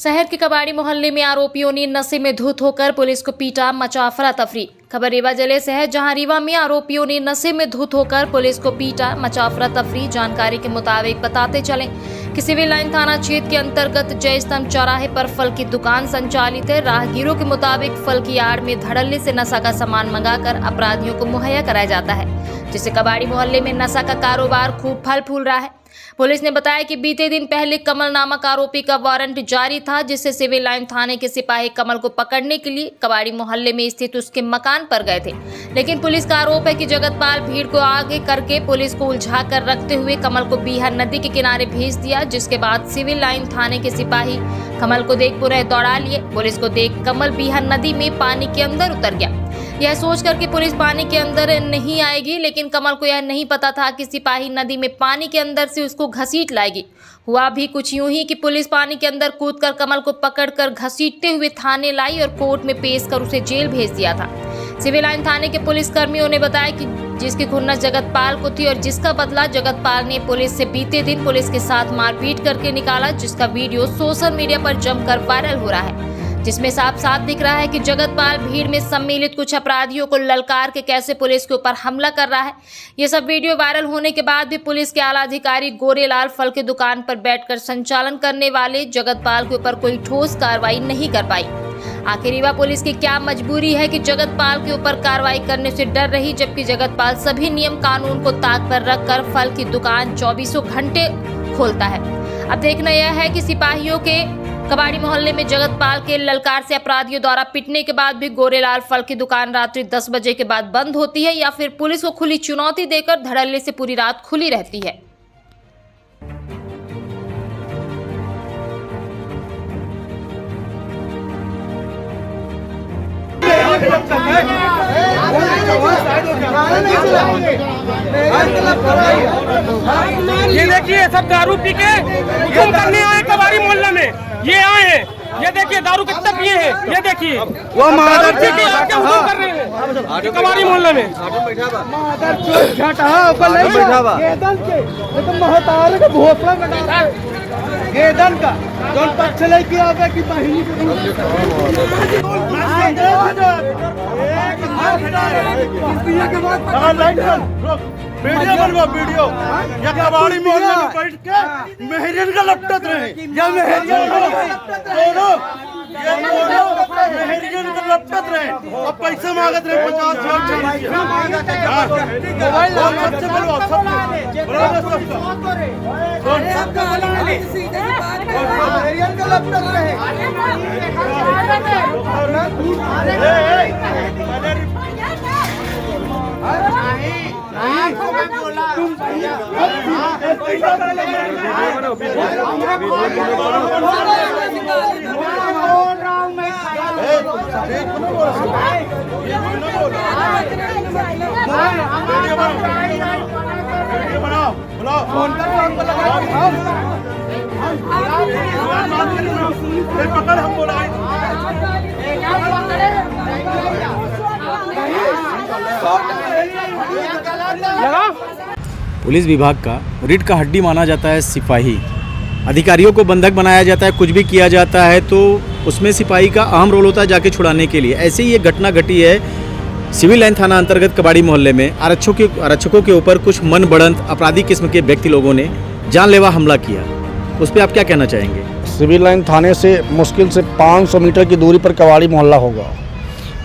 शहर के कबाड़ी मोहल्ले में आरोपियों ने नशे में धुत होकर पुलिस को पीटा, मचा अफरा तफरी। खबर रीवा जिले से है, जहां रीवा में आरोपियों ने नशे में धुत होकर पुलिस को पीटा, मचा अफरा तफरी। जानकारी के मुताबिक बताते चले कि सिविल लाइन थाना क्षेत्र के अंतर्गत जय स्तंभ चौराहे पर फल की दुकान संचालित है। राहगीरों के मुताबिक फल की आड़ में धड़ल्ले से नशा का सामान मंगाकर अपराधियों को मुहैया कराया जाता है, जिससे कबाड़ी मोहल्ले में नशा का कारोबार खूब फल फूल रहा है। पुलिस ने बताया कि बीते दिन पहले कमल नामक आरोपी का वारंट जारी था, जिससे सिविल लाइन थाने के सिपाही कमल को पकड़ने के लिए कबाड़ी मोहल्ले में स्थित उसके मकान पर गए थे। लेकिन पुलिस का आरोप है कि जगतपाल भीड़ को आगे करके पुलिस को उलझा कर रखते हुए कमल को बीहर नदी के किनारे भेज दिया, जिसके बाद सिविल लाइन थाने के सिपाही कमल को देख पुनः दौड़ा लिए। पुलिस को देख कमल बीहर नदी में पानी के अंदर उतर गया। यह सोच कर कि पुलिस पानी के अंदर नहीं आएगी, लेकिन कमल को यह नहीं पता था कि सिपाही नदी में पानी के अंदर से उसको घसीट लाएगी। हुआ भी कुछ यूं ही कि पुलिस पानी के अंदर कूदकर कमल को पकड़कर घसीटते हुए थाने लाई और कोर्ट में पेश कर उसे जेल भेज दिया था। सिविल लाइन थाने के पुलिस कर्मियों ने बताया कि जिसकी खुन्नस जगतपाल को थी और जिसका बदला जगतपाल ने पुलिस से बीते दिन पुलिस के साथ मारपीट करके निकाला, जिसका वीडियो सोशल मीडिया पर जमकर वायरल हो रहा है, जिसमें साफ साफ दिख रहा है कि जगतपाल भीड़ में सम्मिलित कुछ अपराधियों को ललकार के कैसे पुलिस के ऊपर हमला कर रहा है। ये सब वीडियो वायरल होने के बाद भी पुलिस के आला अधिकारी गोरेलाल फल की दुकान पर बैठकर संचालन करने वाले जगतपाल के ऊपर कोई ठोस कार्रवाई नहीं कर पाई। आखिर रीवा पुलिस की क्या मजबूरी है कि जगतपाल के ऊपर कार्रवाई करने से डर रही, जबकि जगतपाल सभी नियम कानून को ताक पर रखकर फल की दुकान 24 घंटे खोलता है। अब देखना यह है कि सिपाहियों के कबाड़ी मोहल्ले में जगतपाल के ललकार से अपराधियों द्वारा पिटने के बाद भी गोरेलाल फल की दुकान रात्रि 10 बजे के बाद बंद होती है, या फिर पुलिस को खुली चुनौती देकर धड़ल्ले से पूरी रात खुली रहती है। ये देखिए, सब दारू पी के हुकुम करने आए कबाड़ी मोहल्ले में। ये आए हैं, ये देखिए दारू कितना पिए हैं, ये देखिए वो दारू पी के आके हुकुम कर रहे हैं कबाड़ी मोहल्ले में। गेदन का जोन पक्ष लेके आवे की बहिनी वीडियो बनवा, वीडियो या कबाड़ी मोहल्ले में बैठ के मेहरियन का लपटत रहे या मेहरियन दोनों मेहरियन का लपटत रहे और पैसे मांगत रहे 50,000 मोबाइल सबसे बोलो मेहरियन का लपटत रहे। पुलिस विभाग का रीढ़ का हड्डी माना जाता है सिपाही। अधिकारियों को बंधक बनाया जाता है, कुछ भी किया जाता है तो उसमें सिपाही का अहम रोल होता है जाके छुड़ाने के लिए। ऐसे ही ये घटना घटी है सिविल लाइन थाना अंतर्गत कबाड़ी मोहल्ले में। आरक्षकों के ऊपर कुछ मन बढ़ंत अपराधी किस्म के व्यक्ति लोगों ने जानलेवा हमला किया। उस पर आप क्या कहना चाहेंगे? सिविल लाइन थाने से मुश्किल से 500 मीटर की दूरी पर कबाड़ी मोहल्ला होगा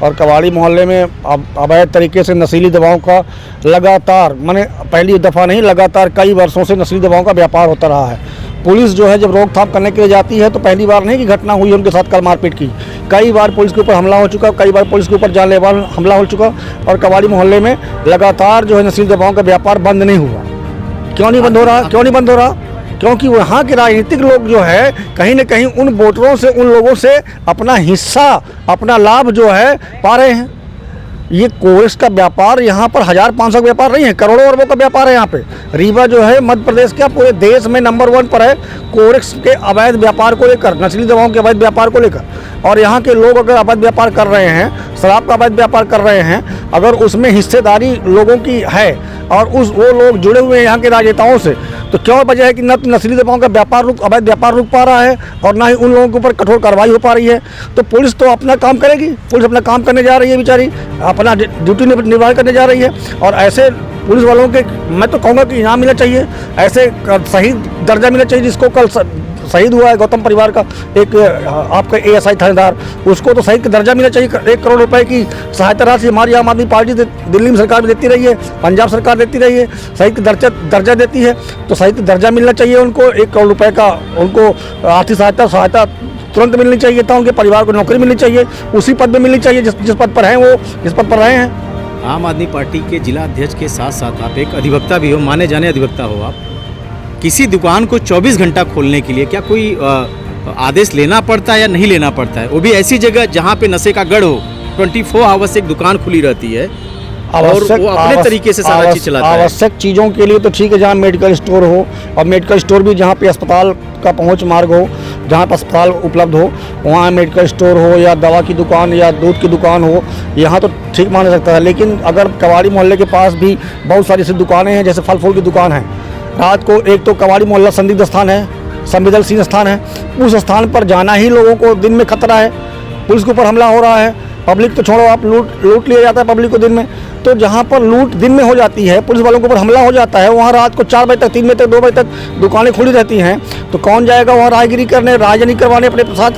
और कबाड़ी मोहल्ले में अवैध तरीके से नशीली दवाओं का लगातार, माने पहली दफ़ा नहीं, लगातार कई वर्षों से नशीली दवाओं का व्यापार होता रहा है। पुलिस जो है जब रोकथाम करने के लिए जाती है तो पहली बार नहीं कि घटना हुई उनके साथ कल मारपीट की, कई बार पुलिस के ऊपर हमला हो चुका, कई बार पुलिस के ऊपर जानलेवा हमला हो चुका और कबाड़ी मोहल्ले में लगातार जो है नशीली दवाओं का व्यापार बंद नहीं हुआ। क्यों नहीं बंद हो रहा? क्योंकि वहाँ के राजनीतिक लोग जो है कहीं न कहीं उन वोटरों से, उन लोगों से अपना हिस्सा, अपना लाभ जो है पा रहे हैं। ये कोरेक्स का व्यापार यहाँ पर 1,500 का व्यापार नहीं है, करोड़ों अरबों का व्यापार है यहाँ पे। रीवा जो है मध्य प्रदेश का पूरे देश में नंबर 1 पर है कोरेक्स के अवैध व्यापार को लेकर, नस्ली दवाओं के अवैध व्यापार को लेकर। और यहाँ के लोग अगर अवैध व्यापार कर रहे हैं, शराब का अवैध व्यापार कर रहे हैं, अगर उसमें हिस्सेदारी लोगों की है, और वो लोग जुड़े हुए हैं यहाँ के राजनेताओं से, तो क्या वजह है कि न तो नस्ली दवाओं का अवैध व्यापार रुक पा रहा है और ना ही उन लोगों के ऊपर कठोर कार्रवाई हो पा रही है। तो पुलिस तो अपना काम करेगी, पुलिस अपना काम करने जा रही है, बेचारी अपना ड्यूटी निर्वाह करने जा रही है। और ऐसे पुलिस वालों के मैं तो कहूँगा कि इनाम मिलना चाहिए, ऐसे सही दर्जा मिलना चाहिए। जिसको कल शहीद हुआ है गौतम परिवार का एक आपका ASI थानेदार, उसको तो शहीद का दर्जा मिलना चाहिए। 1 करोड़ रुपए की सहायता राशि हमारी आम आदमी पार्टी दिल्ली में सरकार भी देती रही है, पंजाब सरकार देती रही है, शहीद का दर्जा देती है, तो शहीद का दर्जा मिलना चाहिए उनको। 1 करोड़ रुपए का उनको आर्थिक सहायता तुरंत मिलनी चाहिए था। उनके परिवार को नौकरी मिलनी चाहिए, उसी पद में मिलनी चाहिए जिस पद पर हैं वो, जिस पद पर रहे हैं। आम आदमी पार्टी के जिला अध्यक्ष के साथ साथ आप एक अधिवक्ता भी हो, माने जाने अधिवक्ता हो आप। किसी दुकान को 24 घंटा खोलने के लिए क्या कोई आदेश लेना पड़ता है या नहीं लेना पड़ता है? वो भी ऐसी जगह जहाँ पे नशे का गढ़ हो, 24 आवर्स एक दुकान खुली रहती है और वो अपने तरीके से सारा चीज चलाता है। आवश्यक चीज़ों के लिए तो ठीक है, जहाँ मेडिकल स्टोर हो, और मेडिकल स्टोर भी जहाँ पे अस्पताल का पहुँच मार्ग हो, जहाँ पर अस्पताल उपलब्ध हो, वहाँ मेडिकल स्टोर हो या दवा की दुकान या दूध की दुकान हो, यहाँ तो ठीक माना सकता है। लेकिन अगर कवाड़ी मोहल्ले के पास भी बहुत सारी ऐसी दुकानें हैं, जैसे फल फूल की दुकान है, रात को एक तो कवाड़ी मोहल्ला संदिग्ध स्थान है, संवेदनशील स्थान है, उस स्थान पर जाना ही लोगों को दिन में खतरा है। पुलिस के ऊपर हमला हो रहा है, पब्लिक तो छोड़ो, आप लूट लिया जाता है पब्लिक को दिन में। तो जहाँ पर लूट दिन में हो जाती है, पुलिस वालों के ऊपर हमला हो जाता है, वहाँ रात को 4 बजे तक, 3 बजे तक, 2 बजे तक दुकानें खुली रहती हैं। तो कौन जाएगा वहाँ राहगीरी करने, राजनी करवाने अपने साथ?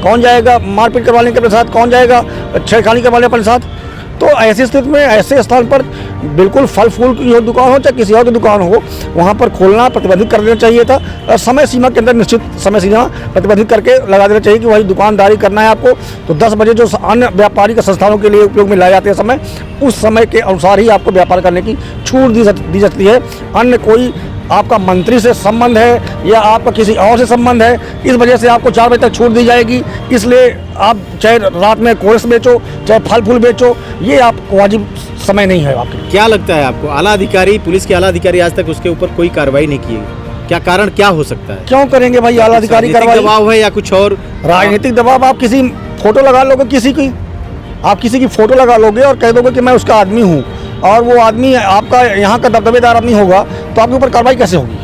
कौन जाएगा मारपीट करवाने के अपने साथ? कौन जाएगा छेड़खानी करवाने अपने साथ? तो ऐसी स्थिति में ऐसे स्थान पर बिल्कुल फल फूल की हो दुकान हो चाहे किसी और की दुकान हो, वहाँ पर खोलना प्रतिबंधित कर देना चाहिए था। और समय सीमा के अंदर निश्चित समय सीमा प्रतिबंधित करके लगा देना चाहिए कि वही दुकानदारी करना है आपको, तो 10 बजे जो अन्य व्यापारिक संस्थानों के लिए उपयोग में लाए जाते हैं समय, उस समय के अनुसार ही आपको व्यापार करने की छूट दी जाती है। अन्य कोई आपका मंत्री से संबंध है या आपका किसी और से संबंध है, इस वजह से आपको 4 बजे तक छूट दी जाएगी। इसलिए आप चाहे रात में कोरस बेचो, चाहे फल फूल बेचो, ये आपको वाजिब समय नहीं है आपके। क्या लगता है आपको, आला अधिकारी, पुलिस के आला अधिकारी आज तक उसके ऊपर कोई कार्रवाई नहीं की? क्या कारण क्या हो सकता है? क्यों करेंगे भाई आला अधिकारी कार्रवाई? दबाव है या कुछ और राजनीतिक दबाव? आप किसी फोटो लगा लोगे, आप किसी की फोटो लगा लोगे और कह दोगे कि मैं उसका आदमी हूँ, और वो आदमी आपका यहाँ का दबदबेदार आदमी होगा, तो आपके ऊपर कार्रवाई कैसे होगी?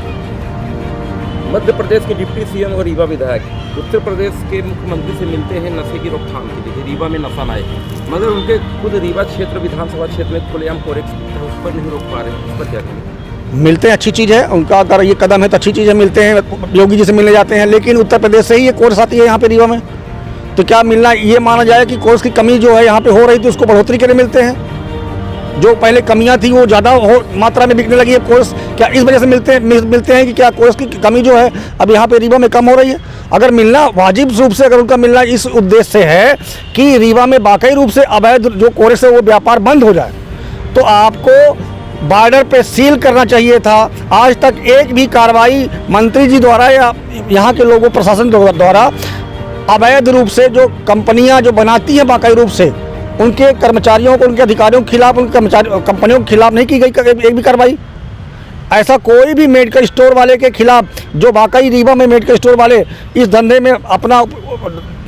मध्य प्रदेश के डिप्टी CM और रीवा विधायक उत्तर प्रदेश के मुख्यमंत्री से मिलते हैं नशे की रोकथाम के लिए, रीवा में नशा ना आए, मगर उनके खुद रीवा क्षेत्र विधानसभा क्षेत्र में खुलेआम कोरेक्स उस पर नहीं रोक पा रहे हैं, उस पर क्या करें? मिलते हैं, अच्छी चीज़ है उनका, अगर ये कदम है तो अच्छी चीज़ है। मिलते हैं, योगी जी से मिलने जाते हैं, लेकिन उत्तर प्रदेश से ही ये कोर्स आती है यहाँ पे रीवा में, तो क्या मिलना ये माना जाए कि कोर्स की कमी जो है यहाँ पे हो रही थी उसको बढ़ोतरी के लिए मिलते हैं? जो पहले कमियां थी वो ज़्यादा मात्रा में बिकने लगी है कोर्स, क्या इस वजह से मिलते हैं कि क्या कोर्स की कमी जो है अब यहाँ पे रीवा में कम हो रही है? अगर मिलना वाजिब रूप से, अगर उनका मिलना इस उद्देश्य से है कि रीवा में वाकई रूप से अवैध जो कोर्स है वो व्यापार बंद हो जाए, तो आपको बॉर्डर पे सील करना चाहिए था। आज तक एक भी कार्रवाई मंत्री जी द्वारा या यहाँ के लोगों प्रशासन द्वारा अवैध रूप से जो कंपनियाँ जो बनाती हैं वाकई रूप से, उनके कर्मचारियों को, उनके अधिकारियों के खिलाफ, उनके कंपनियों के खिलाफ नहीं की गई एक भी कार्रवाई। ऐसा कोई भी मेडिकल स्टोर वाले के खिलाफ जो वाकई रीवा में मेडिकल स्टोर वाले इस धंधे में अपना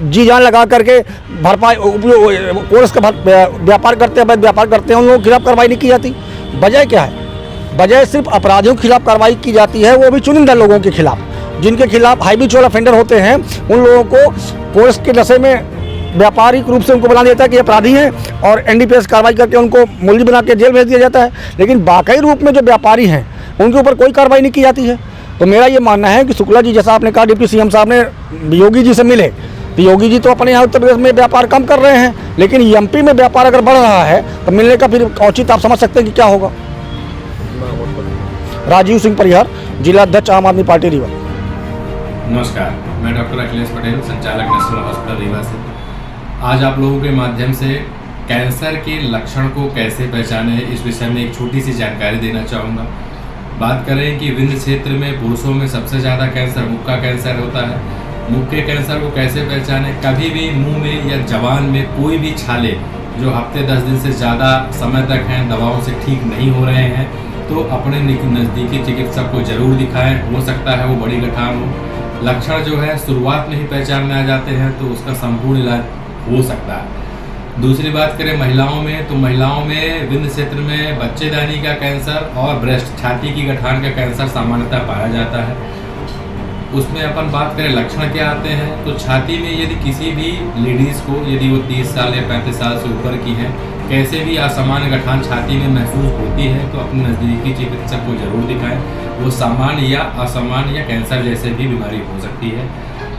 जी जान लगा करके भरपाई कोर्स का व्यापार करते हैं, व्यापार करते हैं, उन लोगों के खिलाफ कार्रवाई नहीं की जाती। वजह क्या है? वजह सिर्फ अपराधियों के खिलाफ कार्रवाई की जाती है, वो भी चुनिंदा लोगों के खिलाफ, जिनके खिलाफ हाईबीचोल ऑफेंडर होते हैं। उन लोगों को कोर्स के नशे में व्यापारिक रूप से उनको बना देता है कि ये अपराधी हैं, और NDPS कार्रवाई करके उनको मुलजिम बना के जेल भेज दिया जाता है। लेकिन वाकई रूप में जो व्यापारी हैं उनके ऊपर कोई कार्रवाई नहीं की जाती है। तो मेरा ये मानना है कि शुक्ला जी, जैसा आपने कहा डिप्टी CM साहब ने योगी जी से मिले, तो योगी जी तो अपने यहाँ उत्तर प्रदेश में व्यापार कम कर रहे हैं, लेकिन MP में व्यापार अगर बढ़ रहा है तो मिलने का फिर औचित्य आप समझ सकते हैं कि क्या होगा। राजीव सिंह परिहार, जिला अध्यक्ष आम आदमी पार्टी रीवा। नमस्कार, मैं डॉक्टर अखिलेश पटेल, संचालक नेशनल हॉस्पिटल रीवा से। आज आप लोगों के माध्यम से कैंसर के लक्षण को कैसे पहचाने, इस विषय में एक छोटी सी जानकारी देना चाहूँगा। बात करें कि विंध्य क्षेत्र में पुरुषों में सबसे ज़्यादा कैंसर मुख का कैंसर होता है। मुख के कैंसर को कैसे पहचाने? कभी भी मुंह में या जबान में कोई भी छाले जो हफ्ते 10 दिन से ज़्यादा समय तक हैं, दवाओं से ठीक नहीं हो रहे हैं, तो अपने नज़दीकी चिकित्सक को ज़रूर दिखाएं। हो सकता है वो बड़ी गठान हो। लक्षण जो है शुरुआत में ही पहचान में आ जाते हैं तो उसका संपूर्ण इलाज हो सकता है। दूसरी बात करें महिलाओं में, तो महिलाओं में विंध्य क्षेत्र में बच्चेदानी का कैंसर और ब्रेस्ट छाती की गठान का कैंसर सामान्यतः पाया जाता है। उसमें अपन बात करें लक्षण क्या आते हैं, तो छाती में यदि किसी भी लेडीज़ को, यदि वो 30 साल या 35 साल से ऊपर की हैं, कैसे भी असामान्य गठान छाती में महसूस होती है तो अपने नज़दीकी चिकित्सक को जरूर दिखाएं। वो सामान्य या असामान्य या कैंसर जैसे भी बीमारी हो सकती है।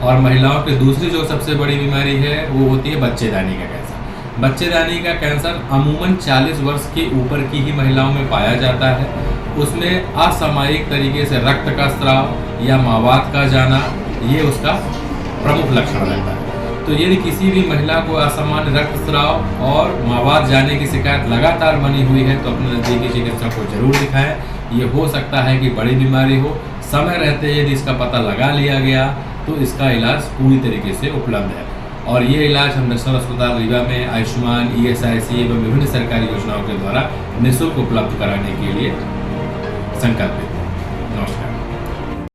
और महिलाओं की दूसरी जो सबसे बड़ी बीमारी है वो होती है बच्चेदानी का कैंसर। बच्चेदानी का कैंसर अमूमन 40 वर्ष के ऊपर की ही महिलाओं में पाया जाता है। उसमें असामयिक तरीके से रक्त का स्राव या मावात का जाना, ये उसका प्रमुख लक्षण रहता है। तो यदि किसी भी महिला को असामान्य रक्तस्राव और मावात जाने की शिकायत लगातार बनी हुई है तो अपने नज़दीकी चिकित्सक को जरूर दिखाएं। ये हो सकता है कि बड़ी बीमारी हो। समय रहते यदि इसका पता लगा लिया गया तो इसका इलाज पूरी तरीके से उपलब्ध है। और ये इलाज हम नेशनल अस्पताल रीवा में आयुष्मान, ESIC एवं विभिन्न सरकारी योजनाओं के द्वारा निःशुल्क उपलब्ध कराने के लिए संकल्पित है। नमस्कार।